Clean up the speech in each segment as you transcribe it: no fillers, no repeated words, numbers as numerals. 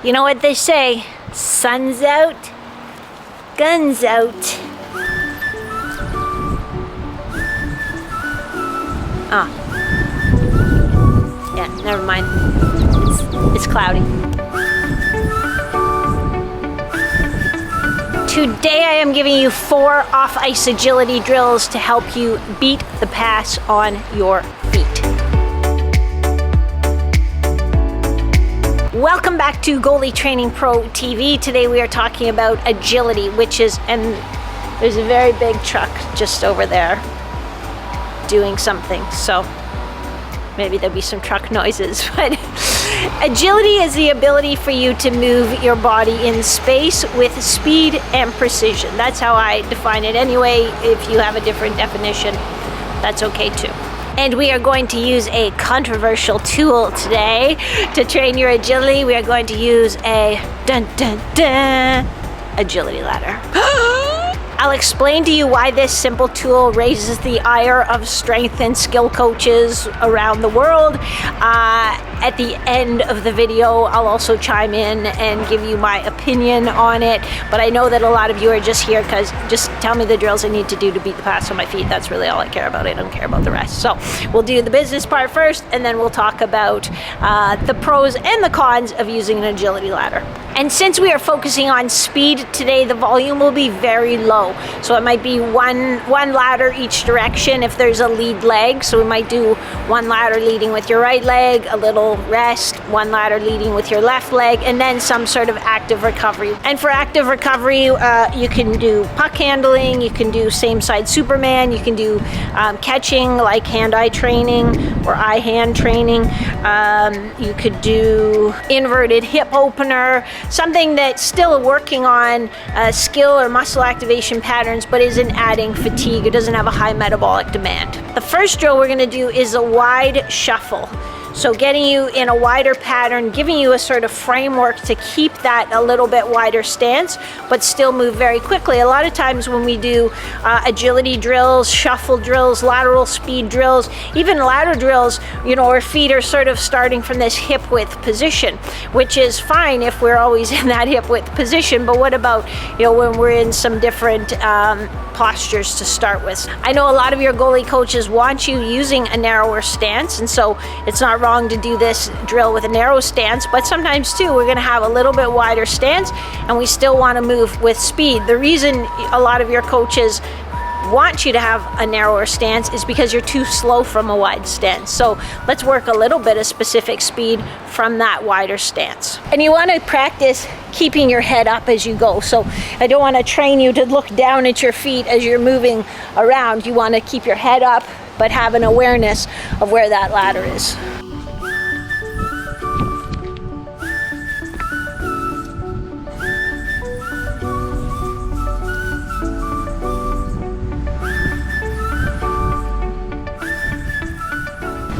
You know what they say, sun's out, guns out. Ah. Yeah, never mind. It's cloudy. Today I am giving you 4 off-ice agility drills to help you beat the pass on your feet. Welcome back to Goalie Training Pro TV. Today we are talking about agility, which is, and there's a very big truck just over there doing something, so maybe there'll be some truck noises, but agility is the ability for you to move your body in space with speed and precision. That's how I define it anyway. If you have a different definition, that's okay too. And we are going to use a controversial tool today to train your agility. We are going to use a agility ladder. I'll explain to you why this simple tool raises the ire of strength and skill coaches around the world. At the end of the video, I'll also chime in and give you my opinion on it. But I know that a lot of you are just here because just tell me the drills I need to do to beat the pass on my feet. That's really all I care about. I don't care about the rest. So we'll do the business part first, and then we'll talk about the pros and the cons of using an agility ladder. And since we are focusing on speed today, the volume will be very low. So it might be one ladder each direction if there's a lead leg. So we might do one ladder leading with your right leg, a little rest, one ladder leading with your left leg, and then some sort of active recovery. And for active recovery, you can do puck handling, you can do same side Superman, you can do catching like hand-eye training or eye-hand training. You could do inverted hip opener, something that's still working on skill or muscle activation patterns, but isn't adding fatigue. It doesn't have a high metabolic demand. The first drill we're going to do is a wide shuffle. So getting you in a wider pattern, giving you a sort of framework to keep that a little bit wider stance, but still move very quickly. A lot of times when we do agility drills, shuffle drills, lateral speed drills, even ladder drills, you know, our feet are sort of starting from this hip width position, which is fine if we're always in that hip width position. But what about, you know, when we're in some different postures to start with? I know a lot of your goalie coaches want you using a narrower stance, and so it's not wrong to do this drill with a narrow stance, but sometimes too we're going to have a little bit wider stance and we still want to move with speed. The reason a lot of your coaches want you to have a narrower stance is because you're too slow from a wide stance. So let's work a little bit of specific speed from that wider stance. And you want to practice keeping your head up as you go. So I don't want to train you to look down at your feet as you're moving around. You want to keep your head up but have an awareness of where that ladder is.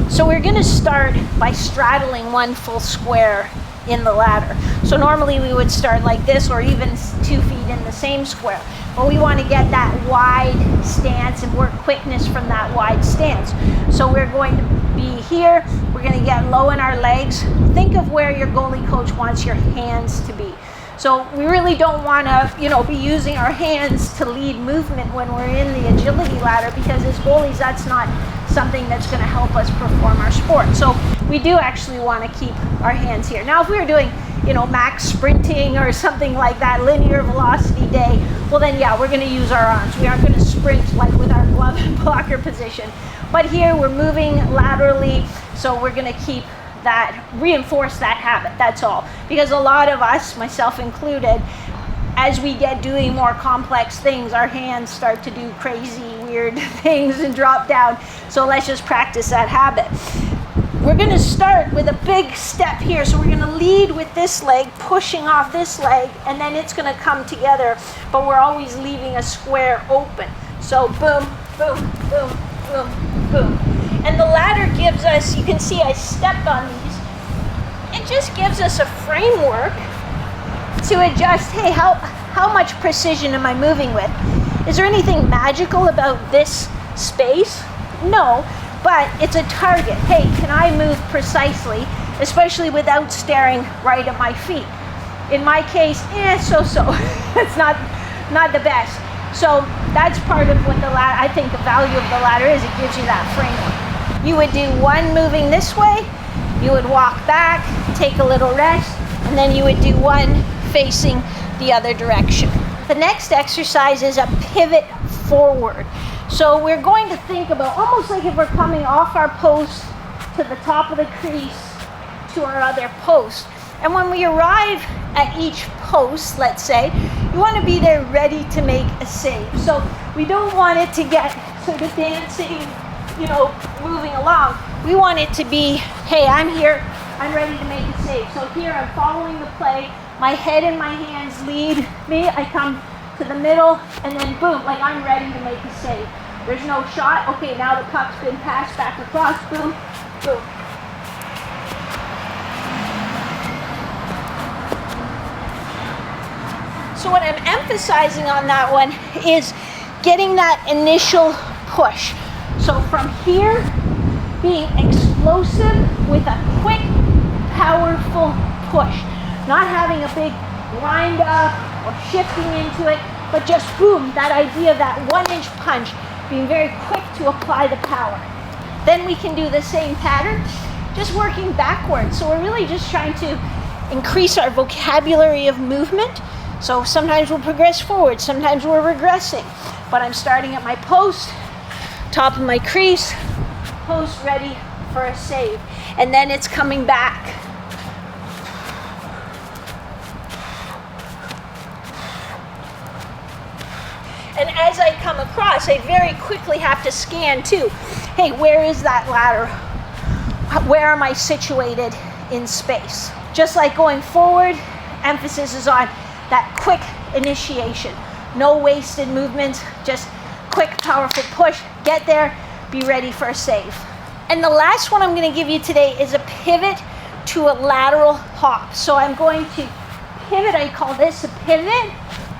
So we're going to start by straddling one full square in the ladder. So normally we would start like this, or even 2 feet in the same square. But we want to get that wide stance and work quickness from that wide stance. So we're going to be here. We're going to get low in our legs. Think of where your goalie coach wants your hands to be. So we really don't want to, you know, be using our hands to lead movement when we're in the agility ladder, because as goalies, that's not something that's going to help us perform our sport. So we do actually want to keep our hands here. Now, if we were doing, you know, max sprinting or something like that, linear velocity day, well then, yeah, we're going to use our arms. We aren't going to sprint like with our glove and blocker position. But here we're moving laterally, so we're going to keep that, reinforce that habit, that's all. Because a lot of us, myself included, as we get doing more complex things, our hands start to do crazy, weird things and drop down. So let's just practice that habit. We're going to start with a big step here. So we're going to lead with this leg, pushing off this leg, and then it's going to come together, but we're always leaving a square open. So boom, boom, boom, boom, boom. And the ladder gives us, you can see I stepped on these, it just gives us a framework to adjust, hey, how much precision am I moving with? Is there anything magical about this space? No, but it's a target. Hey, can I move precisely, especially without staring right at my feet? In my case, so-so. It's not the best. So that's part of what I think the value of the ladder is. It gives you that framework. You would do one moving this way, you would walk back, take a little rest, and then you would do one facing the other direction. The next exercise is a pivot forward. So we're going to think about almost like if we're coming off our post to the top of the crease to our other post. And when we arrive at each post, let's say, you want to be there ready to make a save. So we don't want it to get sort of dancing, moving along. We want it to be, hey, I'm here, I'm ready to make a save. So here I'm following the play, my head and my hands lead me, I come to the middle, and then boom, like I'm ready to make a save. There's no shot, okay, now the puck's been passed back across, boom, boom. So what I'm emphasizing on that one is getting that initial push. So from here, being explosive with a quick, powerful push. Not having a big wind up or shifting into it, but just boom, that idea of that 1-inch punch, being very quick to apply the power. Then we can do the same pattern, just working backwards. So we're really just trying to increase our vocabulary of movement. So sometimes we'll progress forward, sometimes we're regressing. But I'm starting at my post, top of my crease, post ready for a save. And then it's coming back. And as I come across, I very quickly have to scan too. Hey, where is that ladder? Where am I situated in space? Just like going forward, emphasis is on that quick initiation. No wasted movements, just quick, powerful push. Get there, be ready for a save. And the last one I'm going to give you today is a pivot to a lateral hop. So I'm going to pivot, I call this a pivot,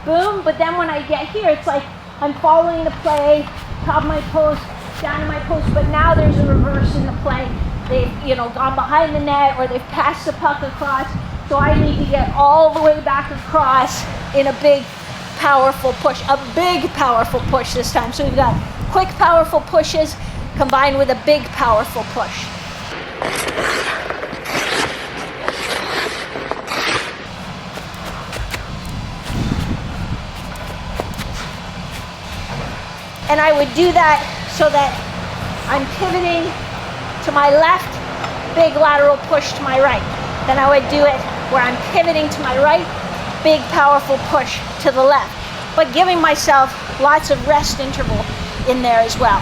boom, but then when I get here, it's like I'm following the play, top of my post, down to my post, but now there's a reverse in the play. They've, gone behind the net, or they've passed the puck across. So I need to get all the way back across in a big, powerful push. A big, powerful push this time. So we've got quick, powerful pushes combined with a big, powerful push. And I would do that so that I'm pivoting to my left, big lateral push to my right. Then I would do it where I'm pivoting to my right, big powerful push to the left, but giving myself lots of rest interval in there as well.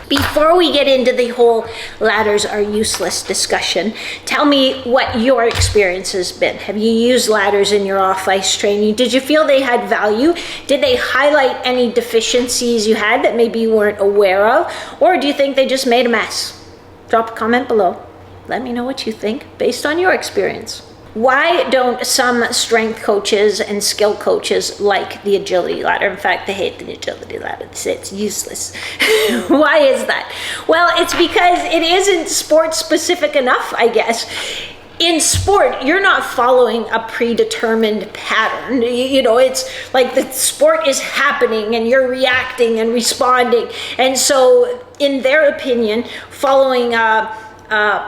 Before we get into the whole ladders are useless discussion, tell me what your experience has been. Have you used ladders in your off-ice training? Did you feel they had value? Did they highlight any deficiencies you had that maybe you weren't aware of? Or do you think they just made a mess? Drop a comment below. Let me know what you think based on your experience. Why don't some strength coaches and skill coaches like the agility ladder? In fact, they hate the agility ladder. They say it's useless. Why is that? Well, it's because it isn't sport specific enough, I guess. In sport, you're not following a predetermined pattern. It's like the sport is happening and you're reacting and responding. And so, in their opinion, following a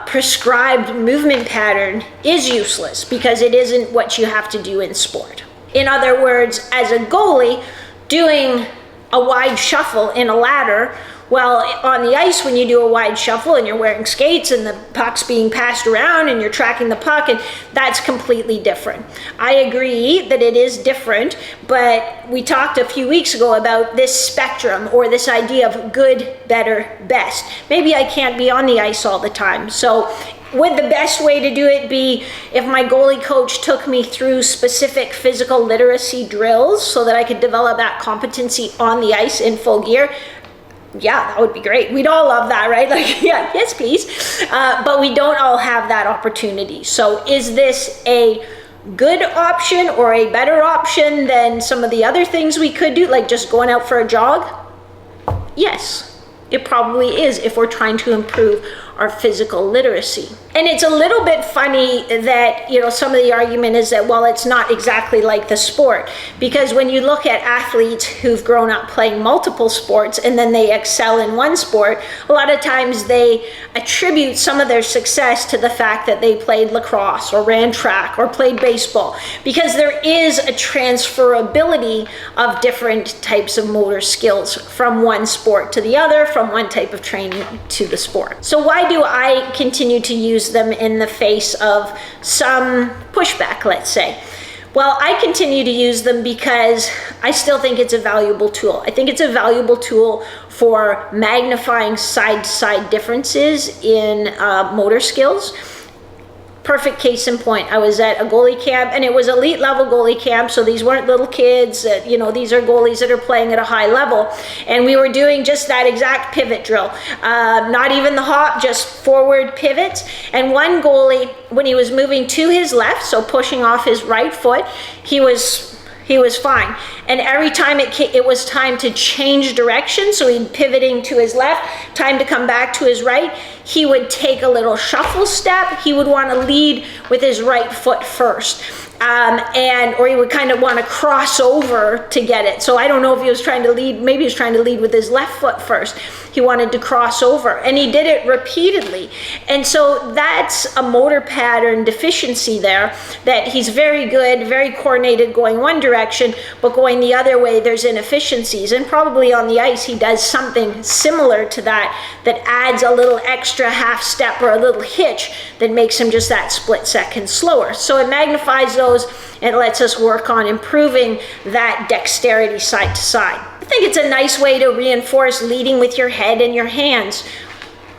prescribed movement pattern is useless because it isn't what you have to do in sport. In other words, as a goalie, doing a wide shuffle in a ladder, well, on the ice, when you do a wide shuffle and you're wearing skates and the puck's being passed around and you're tracking the puck, and that's completely different. I agree that it is different, but we talked a few weeks ago about this spectrum, or this idea of good, better, best. Maybe I can't be on the ice all the time. So would the best way to do it be if my goalie coach took me through specific physical literacy drills so that I could develop that competency on the ice in full gear? Yeah, that would be great. We'd all love that, right? Like, yeah, yes, please. But we don't all have that opportunity. So is this a good option or a better option than some of the other things we could do, like just going out for a jog? Yes, it probably is if we're trying to improve our physical literacy. And it's a little bit funny that, you know, some of the argument is that, well, it's not exactly like the sport. Because when you look at athletes who've grown up playing multiple sports and then they excel in one sport, a lot of times they attribute some of their success to the fact that they played lacrosse or ran track or played baseball. Because there is a transferability of different types of motor skills from one sport to the other, from one type of training to the sport. So why do I continue to use them in the face of some pushback, let's say? Well, I continue to use them because I still think it's a valuable tool. I think it's a valuable tool for magnifying side-to-side differences in motor skills. Perfect case in point, I was at a goalie camp, and it was elite level goalie camp, so these weren't little kids, you know, these are goalies that are playing at a high level, and we were doing just that exact pivot drill. Not even the hop, just forward pivots, and one goalie, when he was moving to his left, so pushing off his right foot, he was fine. And every time it was time to change direction, so he'd pivoting to his left, time to come back to his right, he would take a little shuffle step. He would want to lead with his right foot first. Or he would kind of want to cross over to get it. So I don't know if he was trying to lead, maybe he was trying to lead with his left foot first. He wanted to cross over, and he did it repeatedly. And so that's a motor pattern deficiency there, that he's very good, very coordinated going one direction, but going the other way, there's inefficiencies. And probably on the ice, he does something similar to that adds a little extra half step or a little hitch that makes him just that split second slower. So it magnifies those and lets us work on improving that dexterity side to side. I think it's a nice way to reinforce leading with your head and your hands.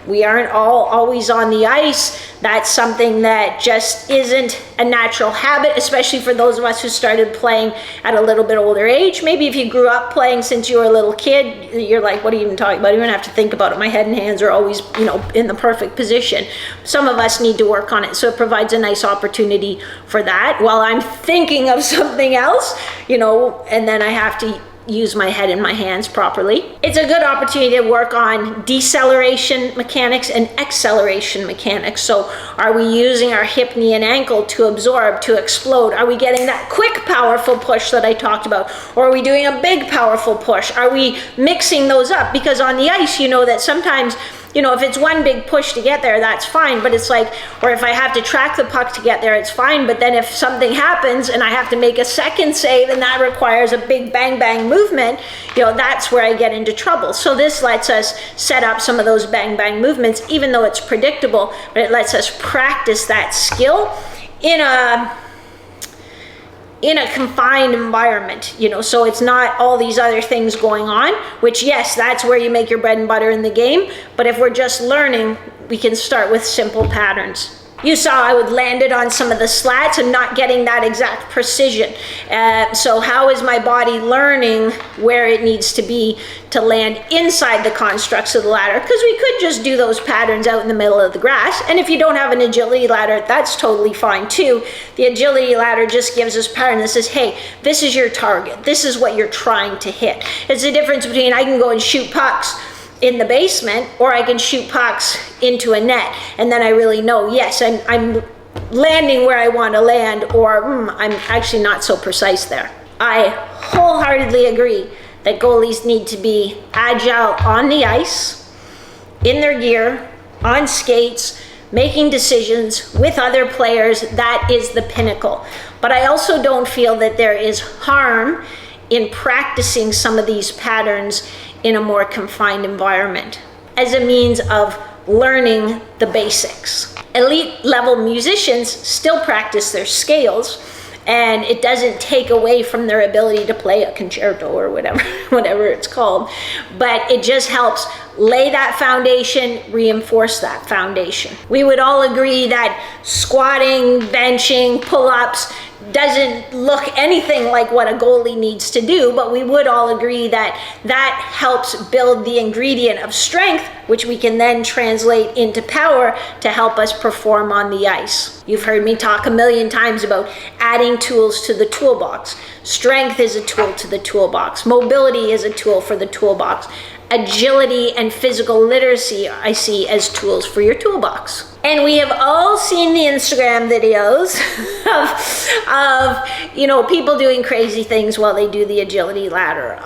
We aren't always on the ice. That's something that just isn't a natural habit, especially for those of us who started playing at a little bit older age. Maybe if you grew up playing since you were a little kid, you're like, what are you even talking about? You don't have to think about it. My head and hands are always, you know, in the perfect position. Some of us need to work on it. So it provides a nice opportunity for that while I'm thinking of something else, you know, and then I have to use my head and my hands properly. It's a good opportunity to work on deceleration mechanics and acceleration mechanics. So are we using our hip, knee, and ankle to absorb, to explode? Are we getting that quick, powerful push that I talked about? Or are we doing a big, powerful push? Are we mixing those up? Because on the ice, you know that sometimes, you know, if it's one big push to get there, that's fine. But it's like, or if I have to track the puck to get there, it's fine. But then if something happens and I have to make a second save and that requires a big bang bang movement, you know, that's where I get into trouble. So this lets us set up some of those bang bang movements, even though it's predictable, but it lets us practice that skill in a confined environment, you know, so it's not all these other things going on, which, yes, that's where you make your bread and butter in the game. But if we're just learning, we can start with simple patterns. You saw I would land it on some of the slats and not getting that exact precision. So how is my body learning where it needs to be to land inside the constructs of the ladder? Because we could just do those patterns out in the middle of the grass. And if you don't have an agility ladder, that's totally fine too. The agility ladder just gives us pattern that says, hey, this is your target. This is what you're trying to hit. It's the difference between I can go and shoot pucks in the basement, or I can shoot pucks into a net, and then I really know, yes, I'm landing where I want to land, or I'm actually not so precise there. I wholeheartedly agree that goalies need to be agile on the ice, in their gear, on skates, making decisions with other players. That is the pinnacle. But I also don't feel that there is harm in practicing some of these patterns in a more confined environment as a means of learning the basics. Elite level musicians still practice their scales, and it doesn't take away from their ability to play a concerto or whatever it's called, but it just helps lay that foundation, reinforce that foundation. We would all agree that squatting, benching, pull-ups doesn't look anything like what a goalie needs to do, but we would all agree that that helps build the ingredient of strength, which we can then translate into power to help us perform on the ice. You've heard me talk a million times about adding tools to the toolbox. Strength is a tool to the toolbox. Mobility is a tool for the toolbox. agility and physical literacy I see as tools for your toolbox. And we have all seen the Instagram videos of you know, people doing crazy things while they do the agility ladder.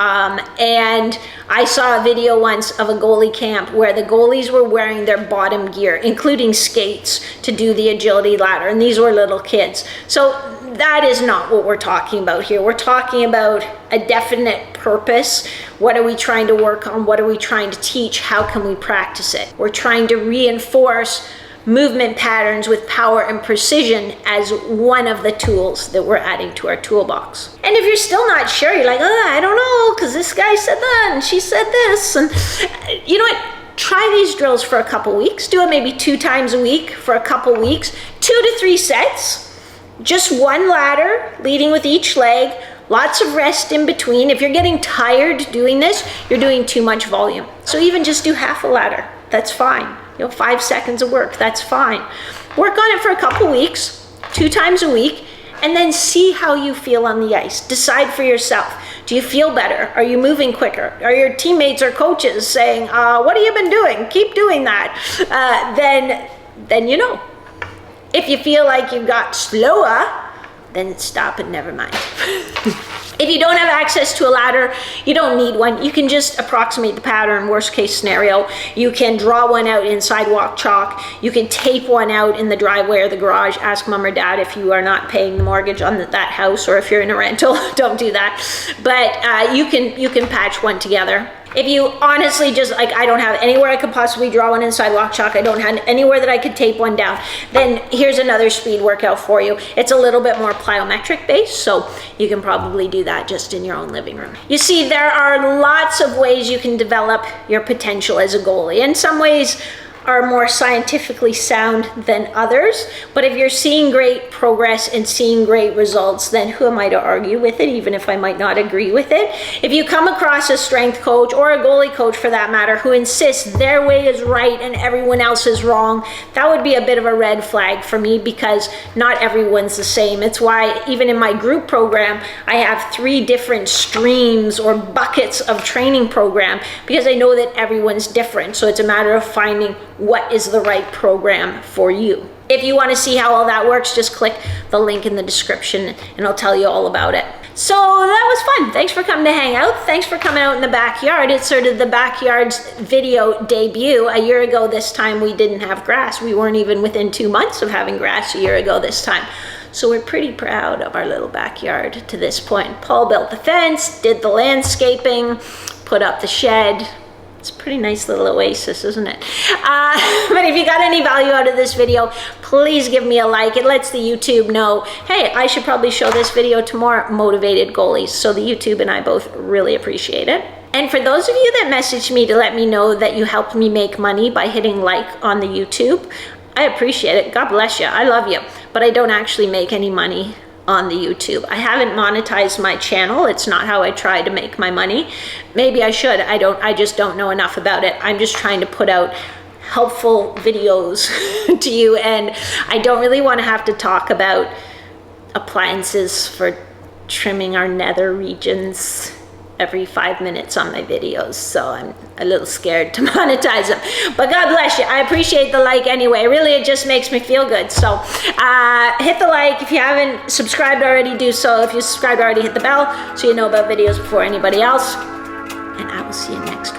And I saw a video once of a goalie camp where the goalies were wearing their bottom gear, including skates, to do the agility ladder. And these were little kids. So that is not what we're talking about here. We're talking about a definite purpose. What are we trying to work on? What are we trying to teach? How can we practice it? We're trying to reinforce movement patterns with power and precision as one of the tools that we're adding to our toolbox. And if you're still not sure, you're like, oh, I don't know, because this guy said that and she said this. And you know what? Try these drills for a couple weeks. Do it maybe 2 times a week for a couple weeks, 2 to 3 sets, just one ladder leading with each leg, lots of rest in between. If you're getting tired doing this, you're doing too much volume. So even just do half a ladder, that's fine. You know, 5 seconds of work, that's fine. Work on it for a couple weeks, 2 times a week, and then see how you feel on the ice. Decide for yourself. Do you feel better? Are you moving quicker? Are your teammates or coaches saying, what have you been doing? Keep doing that. Then you know. If you feel like you got slower, then stop and never mind. If you don't have access to a ladder, you don't need one. You can just approximate the pattern, worst case scenario. You can draw one out in sidewalk chalk. You can tape one out in the driveway or the garage. Ask mom or dad if you are not paying the mortgage on that house, or if you're in a rental, don't do that. But you can patch one together. If you honestly just, like, I don't have anywhere I could possibly draw one in sidewalk chalk, I don't have anywhere that I could tape one down, then here's another speed workout for you. It's a little bit more plyometric based, so you can probably do that just in your own living room. You see, there are lots of ways you can develop your potential as a goalie. In some ways are more scientifically sound than others, but if you're seeing great progress and seeing great results, then who am I to argue with it, even if I might not agree with it? If you come across a strength coach, or a goalie coach for that matter, who insists their way is right and everyone else is wrong, that would be a bit of a red flag for me, because not everyone's the same. It's why even in my group program, I have 3 different streams or buckets of training program, because I know that everyone's different. So it's a matter of finding what is the right program for you. If you want to see how all that works, just click the link in the description and I'll tell you all about it. So that was fun. Thanks for coming to hang out. Thanks for coming out in the backyard. It's sort of the backyard's video debut. A year ago this time we didn't have grass. We weren't even within 2 months of having grass a year ago this time. So we're pretty proud of our little backyard to this point. Paul built the fence, did the landscaping, put up the shed. It's a pretty nice little oasis, isn't it? But if you got any value out of this video, please give me a like. It lets the YouTube know, hey, I should probably show this video to more motivated goalies. So the YouTube and I both really appreciate it. And for those of you that messaged me to let me know that you helped me make money by hitting like on the YouTube, I appreciate it. God bless you. I love you. But I don't actually make any money on the YouTube. I haven't monetized my channel. It's not how I try to make my money. Maybe I should. I just don't know enough about it. I'm just trying to put out helpful videos to you, and I don't really want to have to talk about appliances for trimming our nether regions every 5 minutes on my videos, so I'm a little scared to monetize them. But God bless you. I appreciate the like anyway. Really, it just makes me feel good. So hit the like. If you haven't subscribed already, do so. If you subscribed already, hit the bell so you know about videos before anybody else. And I will see you next week.